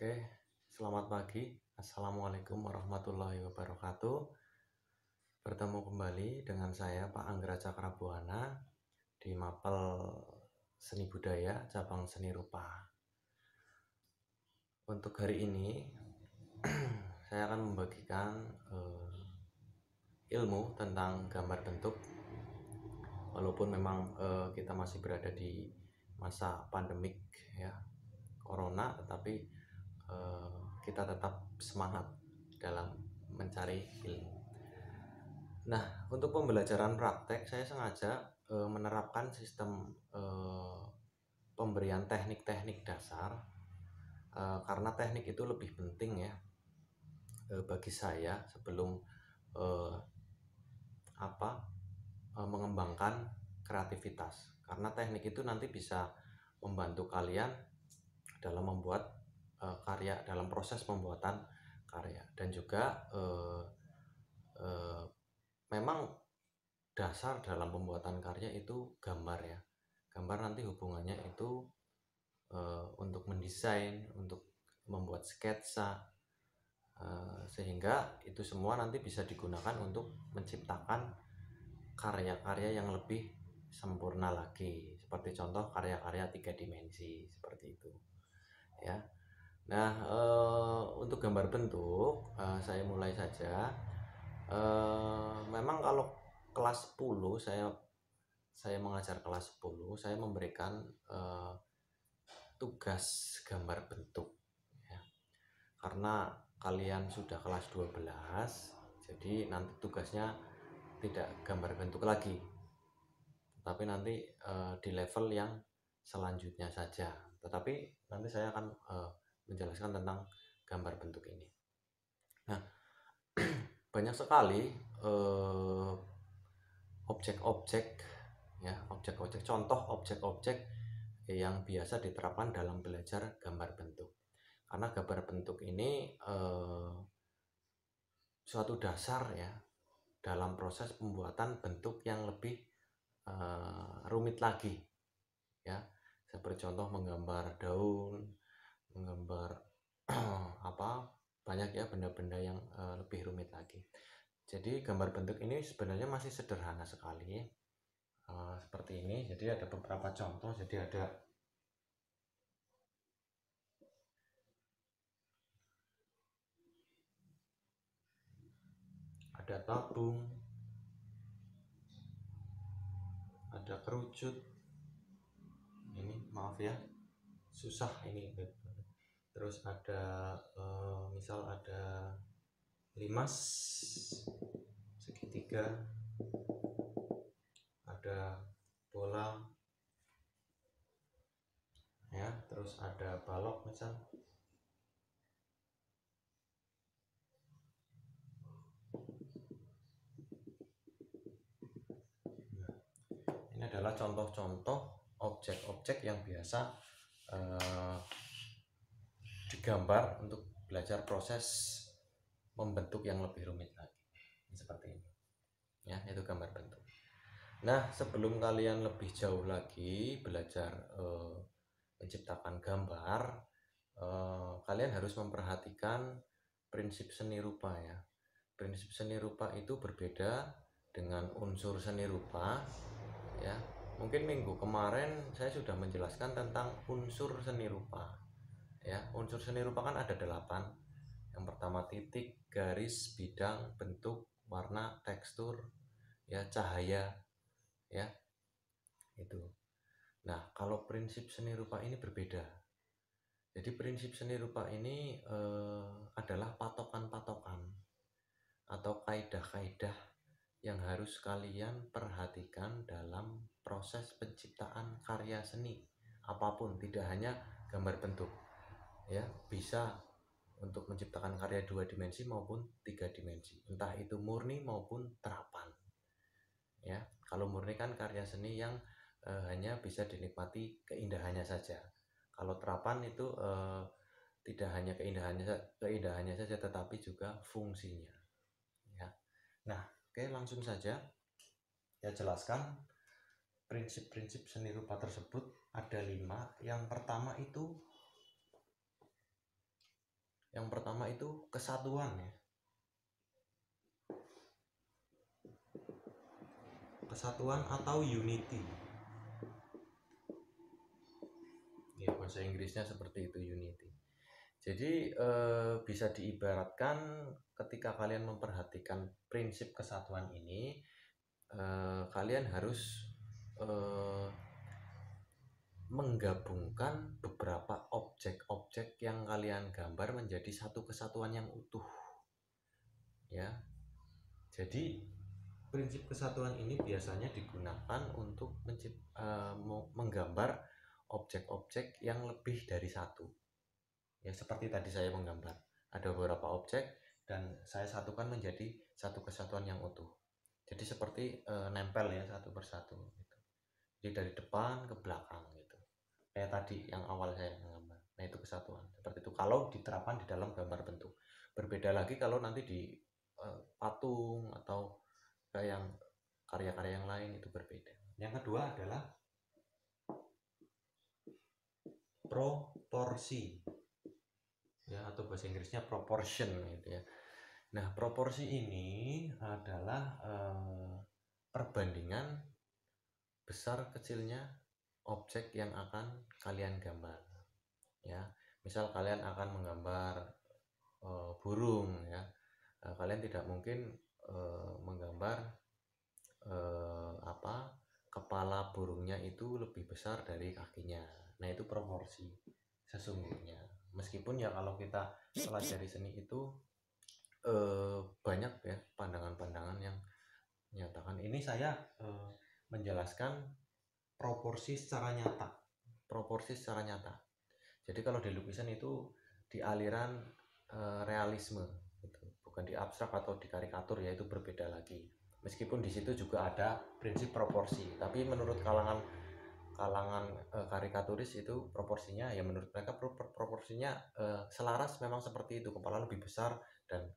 Oke, selamat pagi. Assalamualaikum warahmatullahi wabarakatuh. Bertemu kembali dengan saya Pak Anggra Cakrabuana di Mapel Seni Budaya Cabang Seni Rupa. Untuk hari ini saya akan membagikan ilmu tentang gambar bentuk. Walaupun memang kita masih berada di masa pandemik ya, corona, tetapi kita tetap semangat dalam mencari ilmu. Nah, untuk pembelajaran praktek saya sengaja menerapkan sistem pemberian teknik-teknik dasar karena teknik itu lebih penting ya bagi saya sebelum mengembangkan kreativitas, karena teknik itu nanti bisa membantu kalian dalam membuat karya, dalam proses pembuatan karya. Dan juga memang dasar dalam pembuatan karya itu gambar ya. Gambar nanti hubungannya itu untuk mendesain, untuk membuat sketsa, sehingga itu semua nanti bisa digunakan untuk menciptakan karya-karya yang lebih sempurna lagi, seperti contoh karya-karya 3 dimensi seperti itu ya. Nah, untuk gambar bentuk saya mulai saja. Memang kalau kelas 10 saya mengajar kelas 10, saya memberikan tugas gambar bentuk ya. Karena kalian sudah kelas 12, jadi nanti tugasnya tidak gambar bentuk lagi, tetapi nanti di level yang selanjutnya saja. Tetapi nanti saya akan menjelaskan tentang gambar bentuk ini. Nah, banyak sekali objek-objek ya, contoh objek-objek yang biasa diterapkan dalam belajar gambar bentuk. Karena gambar bentuk ini suatu dasar ya dalam proses pembuatan bentuk yang lebih rumit lagi ya, seperti contoh menggambar daun, menggambar banyak ya benda-benda yang lebih rumit lagi. Jadi gambar bentuk ini sebenarnya masih sederhana sekali seperti ini. Jadi ada beberapa contoh. Jadi ada tabung, ada kerucut. Ini maaf ya, susah ini. Terus ada misal ada limas segitiga, ada bola ya, terus ada balok misal. Nah, ini adalah contoh-contoh objek-objek yang biasa digambar untuk belajar proses membentuk yang lebih rumit lagi. Seperti ini ya, itu gambar bentuk. Nah, sebelum kalian lebih jauh lagi belajar menciptakan gambar, kalian harus memperhatikan prinsip seni rupa ya. Prinsip seni rupa itu berbeda dengan unsur seni rupa ya. Mungkin minggu kemarin saya sudah menjelaskan tentang unsur seni rupa ya. Unsur seni rupa kan ada 8. Yang pertama titik, garis, bidang, bentuk, warna, tekstur ya, cahaya ya, itu. Nah, kalau prinsip seni rupa ini berbeda. Jadi prinsip seni rupa ini adalah patokan-patokan atau kaidah-kaidah yang harus kalian perhatikan dalam proses penciptaan karya seni apapun, tidak hanya gambar bentuk ya, bisa untuk menciptakan karya 2 dimensi maupun 3 dimensi, entah itu murni maupun terapan ya. Kalau murni kan karya seni yang hanya bisa dinikmati keindahannya saja. Kalau terapan itu tidak hanya keindahannya saja, tetapi juga fungsinya ya. Nah, oke, langsung saja saya jelaskan prinsip-prinsip seni rupa tersebut. Ada 5. Yang pertama itu Yang pertama itu kesatuan ya. Kesatuan atau unity. Ya, bahasa Inggrisnya seperti itu, unity. Jadi bisa diibaratkan ketika kalian memperhatikan prinsip kesatuan ini, kalian harus menggabungkan beberapa objek-objek yang kalian gambar menjadi satu kesatuan yang utuh. Ya, jadi prinsip kesatuan ini biasanya digunakan untuk menggambar objek-objek yang lebih dari satu. Ya, seperti tadi saya menggambar ada beberapa objek dan saya satukan menjadi satu kesatuan yang utuh. Jadi seperti nempel ya satu persatu gitu. Jadi dari depan ke belakang gitu. Kayak tadi yang awal saya menggambar. Nah, itu kesatuan. Seperti itu kalau diterapkan di dalam gambar bentuk. Berbeda lagi kalau nanti di patung atau kayak yang karya-karya yang lain, itu berbeda. Yang kedua adalah proporsi. Ya, atau bahasa Inggrisnya proportion gitu ya. Nah, proporsi ini adalah perbandingan besar kecilnya objek yang akan kalian gambar. Ya, misal kalian akan menggambar burung ya, kalian tidak mungkin menggambar kepala burungnya itu lebih besar dari kakinya. Nah, itu proporsi sesungguhnya. Meskipun ya kalau kita pelajari seni itu banyak ya pandangan-pandangan yang menyatakan ini. Saya menjelaskan proporsi secara nyata. Proporsi secara nyata. Jadi kalau di lukisan itu di aliran realisme gitu. Bukan di abstrak atau di karikatur, ya itu berbeda lagi. Meskipun di situ juga ada prinsip proporsi, tapi menurut kalangan karikaturis itu proporsinya ya menurut mereka proporsinya selaras, memang seperti itu, kepala lebih besar dan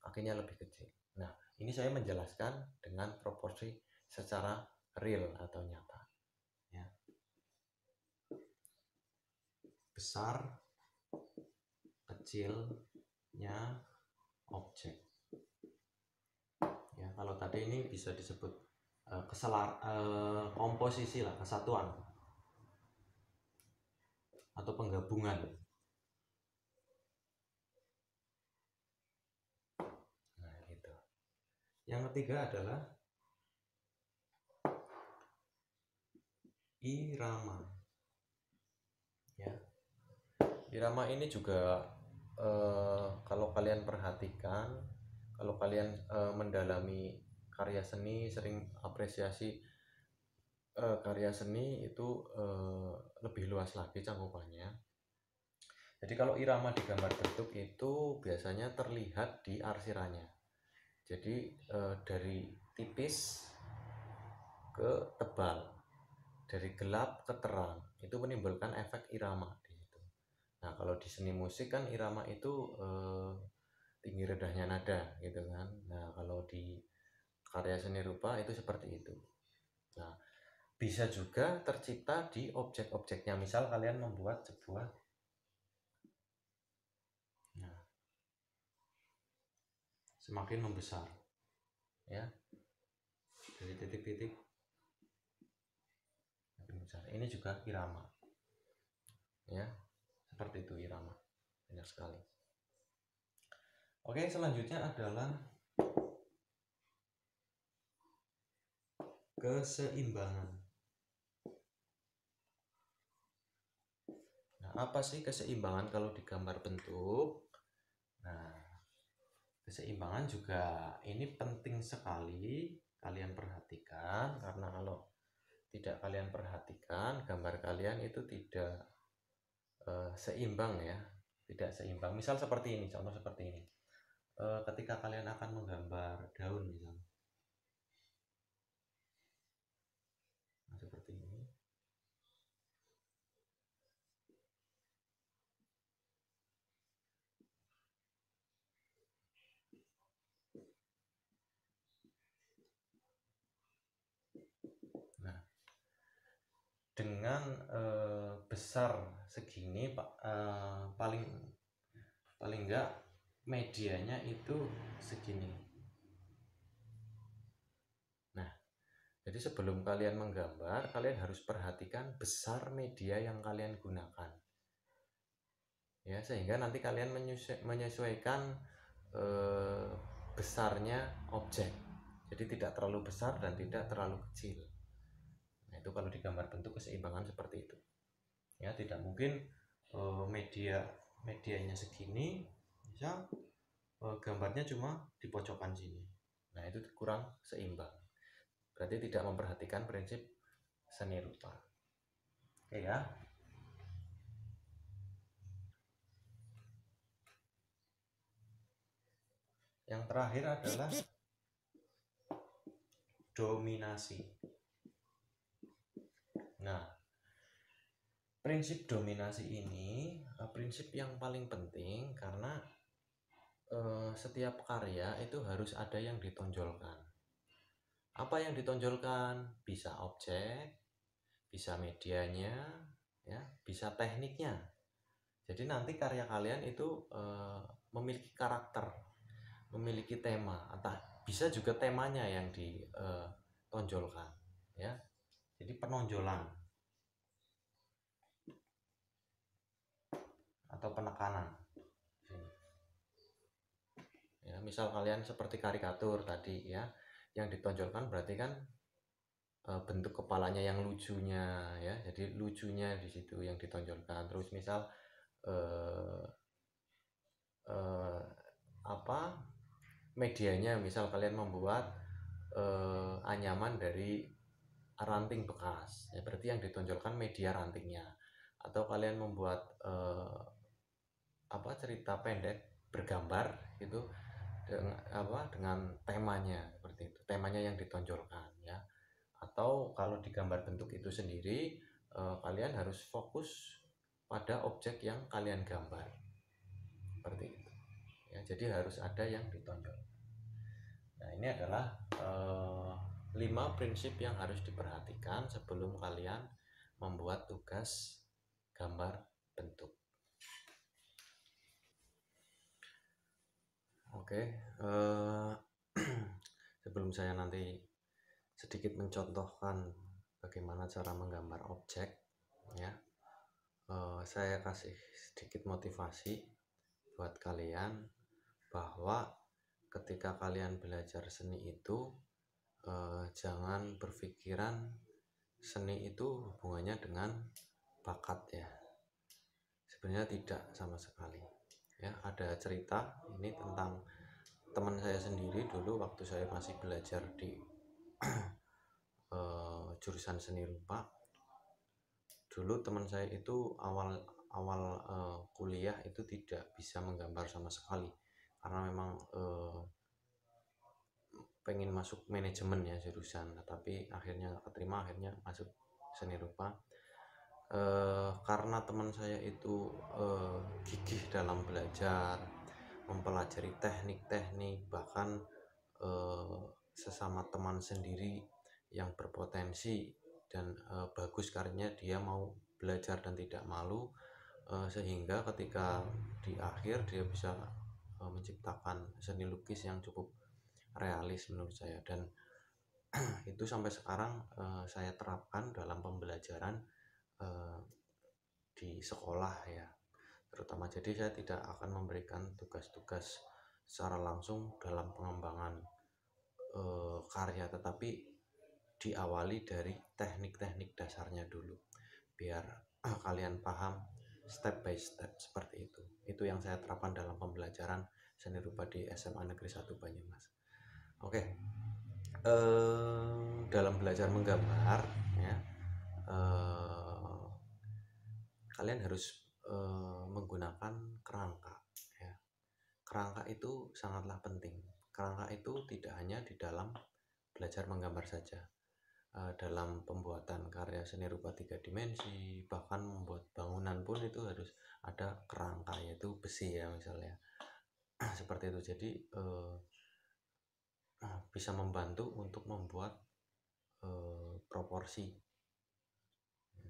kakinya lebih kecil. Nah, ini saya menjelaskan dengan proporsi secara real atau nyata ya. Besar kecilnya objek ya. Kalau tadi ini bisa disebut komposisi lah, kesatuan atau penggabungan. Nah, gitu. Yang ketiga adalah irama ya. Irama ini juga kalau kalian perhatikan, kalau kalian mendalami karya seni, sering apresiasi karya seni itu lebih luas lagi cakupannya. Jadi kalau irama di gambar bentuk itu biasanya terlihat di arsiranya. Jadi dari tipis ke tebal, dari gelap ke terang, itu menimbulkan efek irama di situ. Nah, kalau di seni musik kan irama itu tinggi rendahnya nada gitu kan. Nah, kalau di karya seni rupa itu seperti itu. Nah, bisa juga tercipta di objek-objeknya. Misal kalian membuat sebuah, nah, semakin membesar ya, dari titik-titik makin besar. Ini juga irama ya, seperti itu irama, banyak sekali. Oke, selanjutnya adalah keseimbangan. Nah, apa sih keseimbangan kalau di gambar bentuk? Nah, keseimbangan juga ini penting sekali kalian perhatikan, karena kalau tidak kalian perhatikan, gambar kalian itu tidak seimbang ya, tidak seimbang. Misal seperti ini, contoh seperti ini. Ketika kalian akan menggambar daun misal, nah, seperti ini. Nah, dengan besar segini, paling paling enggak medianya itu segini. Nah, jadi sebelum kalian menggambar, kalian harus perhatikan besar media yang kalian gunakan, ya, sehingga nanti kalian menyesuaikan besarnya objek, jadi tidak terlalu besar dan tidak terlalu kecil. Nah, itu kalau digambar bentuk keseimbangan seperti itu, ya. Tidak mungkin medianya segini, misal gambarnya cuma di pojokan sini. Nah, itu kurang seimbang, berarti tidak memperhatikan prinsip seni rupa. Oke ya. Yang terakhir adalah dominasi. Nah, prinsip dominasi ini prinsip yang paling penting karena setiap karya itu harus ada yang ditonjolkan. Apa yang ditonjolkan? Bisa objek, bisa medianya, ya, bisa tekniknya. Jadi nanti karya kalian itu memiliki karakter, memiliki tema, atau bisa juga temanya yang ditonjolkan, ya. Jadi penonjolan atau penekanan. Ya, misal kalian seperti karikatur tadi, ya, yang ditonjolkan berarti kan bentuk kepalanya yang lucunya, ya. Jadi lucunya di situ yang ditonjolkan. Terus misal apa medianya, misal kalian membuat anyaman dari ranting bekas, ya, berarti yang ditonjolkan media rantingnya. Atau kalian membuat cerita pendek bergambar itu dengan temanya, seperti itu, temanya yang ditonjolkan, ya. Atau kalau di gambar bentuk itu sendiri kalian harus fokus pada objek yang kalian gambar, seperti itu, ya. Jadi harus ada yang ditonjol. Nah, ini adalah 5 prinsip yang harus diperhatikan sebelum kalian membuat tugas gambar bentuk. Oke, sebelum saya nanti sedikit mencontohkan bagaimana cara menggambar objek, ya, saya kasih sedikit motivasi buat kalian bahwa ketika kalian belajar seni itu jangan berpikiran seni itu hubungannya dengan bakat, ya. Sebenarnya tidak sama sekali, ya. Ada cerita ini tentang teman saya sendiri dulu waktu saya masih belajar di jurusan seni rupa. Dulu teman saya itu awal kuliah itu tidak bisa menggambar sama sekali karena memang pengen masuk manajemen, ya, jurusan, tapi akhirnya nggak keterima, akhirnya masuk seni rupa. Karena teman saya itu gigih dalam belajar, mempelajari teknik-teknik, bahkan sesama teman sendiri yang berpotensi dan bagus karyanya, dia mau belajar dan tidak malu, sehingga ketika di akhir dia bisa menciptakan seni lukis yang cukup realis menurut saya, dan itu sampai sekarang saya terapkan dalam pembelajaran di sekolah, ya, terutama. Jadi saya tidak akan memberikan tugas-tugas secara langsung dalam pengembangan karya, tetapi diawali dari teknik-teknik dasarnya dulu biar kalian paham step by step, seperti itu. Itu yang saya terapkan dalam pembelajaran seni rupa di SMA Negeri 1 Banyumas. Oke, dalam belajar menggambar, ya, kalian harus menggunakan kerangka, ya. Kerangka itu sangatlah penting. Kerangka itu tidak hanya di dalam belajar menggambar saja, dalam pembuatan karya seni rupa 3 dimensi, bahkan membuat bangunan pun itu harus ada kerangka, yaitu besi, ya, misalnya. Seperti itu. Jadi bisa membantu untuk membuat proporsi,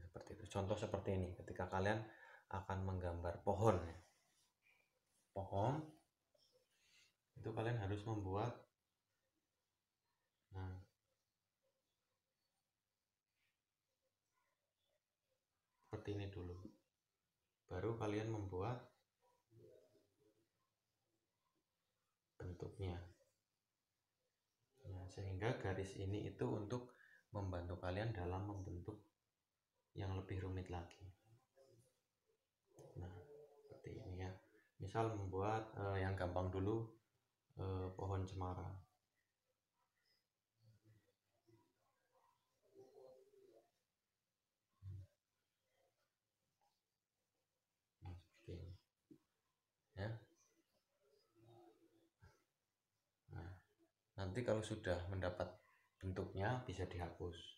seperti itu. Contoh seperti ini, ketika kalian akan menggambar pohon, ya. pohon itu kalian harus membuat seperti ini dulu, baru kalian membuat bentuknya. Sehingga garis ini itu untuk membantu kalian dalam membentuk yang lebih rumit lagi. Nah, seperti ini ya. Misal membuat yang gampang dulu, pohon cemara. Nah, seperti ini ya. Nah, nanti kalau sudah mendapat bentuknya bisa dihapus.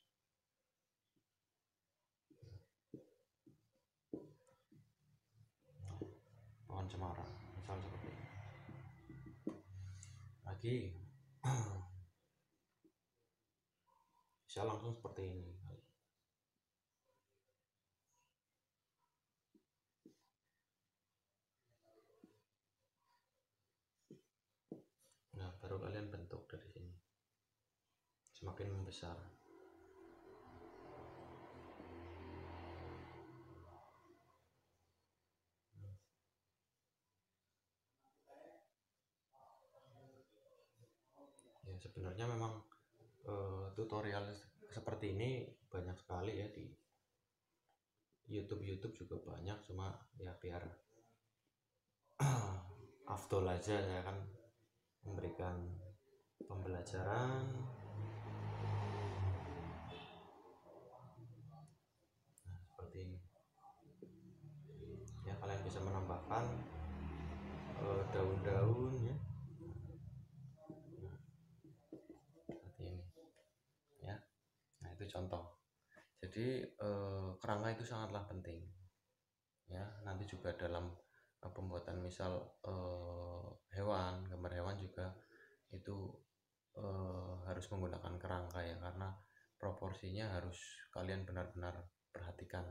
Pohon cemara misal seperti ini. Lagi bisa langsung seperti ini. Nah, baru kalian bentuk dari sini, semakin membesar. Ya, sebenarnya memang tutorial seperti ini banyak sekali ya di YouTube juga banyak, cuma ya biar afdol aja ya kan, memberikan pembelajaran. Nah, seperti ini ya, kalian bisa menambahkan daun-daun ya. Nah, seperti ini ya. Nah, itu contoh. Jadi kerangka itu sangatlah penting ya. Nanti juga dalam pembuatan misal hewan, gambar hewan juga itu harus menggunakan kerangka ya, karena proporsinya harus kalian benar-benar perhatikan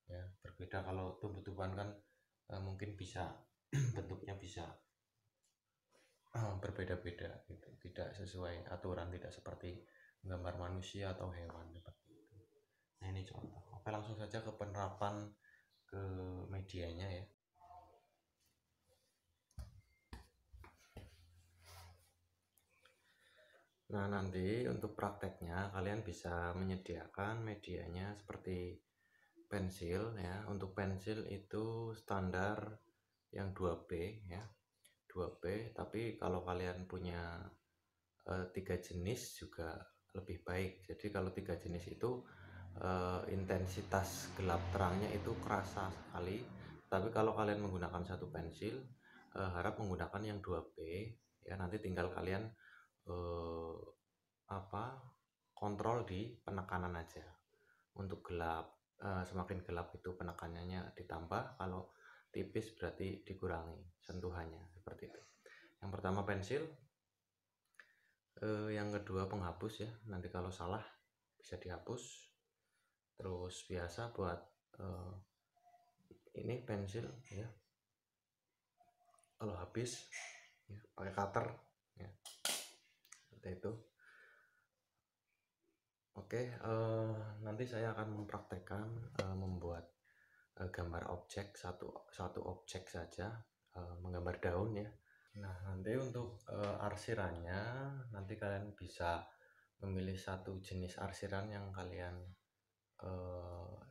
ya. Berbeda kalau tumbuh-tumbuhan kan mungkin bisa bentuknya bisa berbeda-beda gitu, tidak sesuai aturan, tidak seperti gambar manusia atau hewan seperti itu. Nah, ini contoh. Oke, langsung saja ke penerapan ke medianya ya. Nah, nanti untuk prakteknya kalian bisa menyediakan medianya seperti pensil ya. Untuk pensil itu standar yang 2B ya, 2B. Tapi kalau kalian punya 3 jenis juga lebih baik. Jadi kalau 3 jenis itu intensitas gelap terangnya itu kerasa sekali. Tapi kalau kalian menggunakan satu pensil, harap menggunakan yang 2B ya. Nanti tinggal kalian kontrol di penekanan aja. Untuk gelap, semakin gelap itu penekanannya ditambah, kalau tipis berarti dikurangi sentuhannya, seperti itu. Yang pertama pensil, yang kedua penghapus ya, nanti kalau salah bisa dihapus. Terus biasa buat ini pensil ya, kalau habis ya, pakai cutter ya, seperti itu. Oke, nanti saya akan mempraktekkan membuat gambar objek, satu objek saja, menggambar daun ya. Nah, nanti untuk arsirannya nanti kalian bisa memilih satu jenis arsiran yang kalian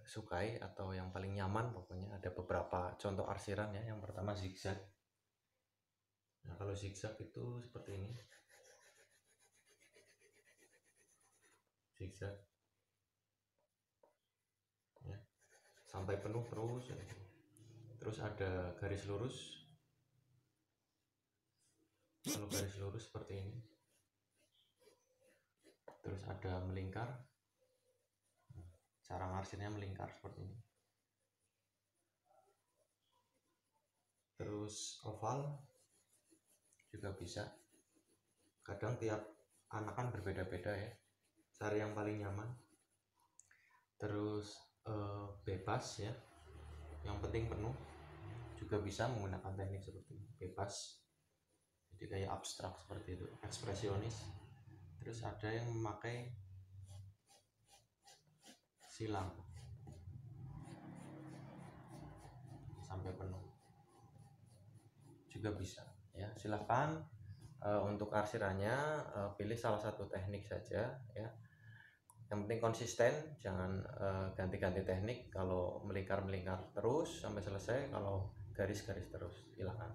sukai atau yang paling nyaman. Pokoknya ada beberapa contoh arsiran ya. Yang pertama zigzag. Nah, kalau zigzag itu seperti ini, zigzag ya, sampai penuh terus ya. Terus ada garis lurus. Kalau garis lurus seperti ini. Terus ada melingkar, cara ngarsirnya melingkar seperti ini. Terus oval juga bisa. Kadang tiap anak kan berbeda-beda ya, cari yang paling nyaman. Terus bebas ya, yang penting penuh. juga bisa menggunakan teknik seperti ini, bebas, jadi kayak abstrak seperti itu, ekspresionis. Terus ada yang memakai silang sampai penuh juga bisa ya. Silahkan untuk arsirannya pilih salah satu teknik saja ya, yang penting konsisten, jangan ganti-ganti teknik. Kalau melingkar-melingkar terus sampai selesai, kalau garis-garis terus, silakan.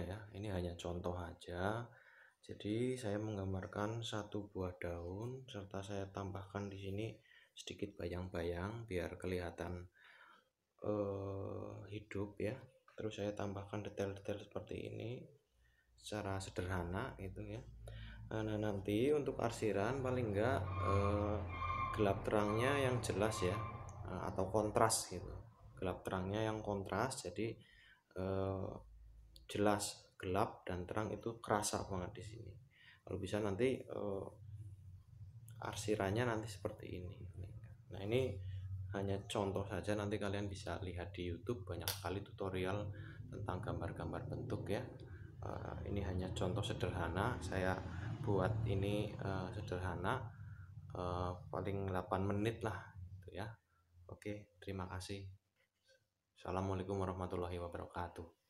ya, ini hanya contoh aja. Jadi saya menggambarkan satu buah daun serta saya tambahkan di sini sedikit bayang-bayang biar kelihatan hidup ya. Terus saya tambahkan detail-detail seperti ini secara sederhana gitu ya. Nah, nanti untuk arsiran paling enggak gelap terangnya yang jelas ya, atau kontras gitu. Gelap terangnya yang kontras, jadi jelas gelap dan terang itu kerasa banget di sini. Kalau bisa nanti arsirannya nanti seperti ini. Nah, ini hanya contoh saja, nanti kalian bisa lihat di YouTube banyak sekali tutorial tentang gambar-gambar bentuk ya. Ini hanya contoh sederhana, saya buat ini sederhana, paling 8 menit lah gitu ya. Oke, terima kasih. Assalamualaikum warahmatullahi wabarakatuh.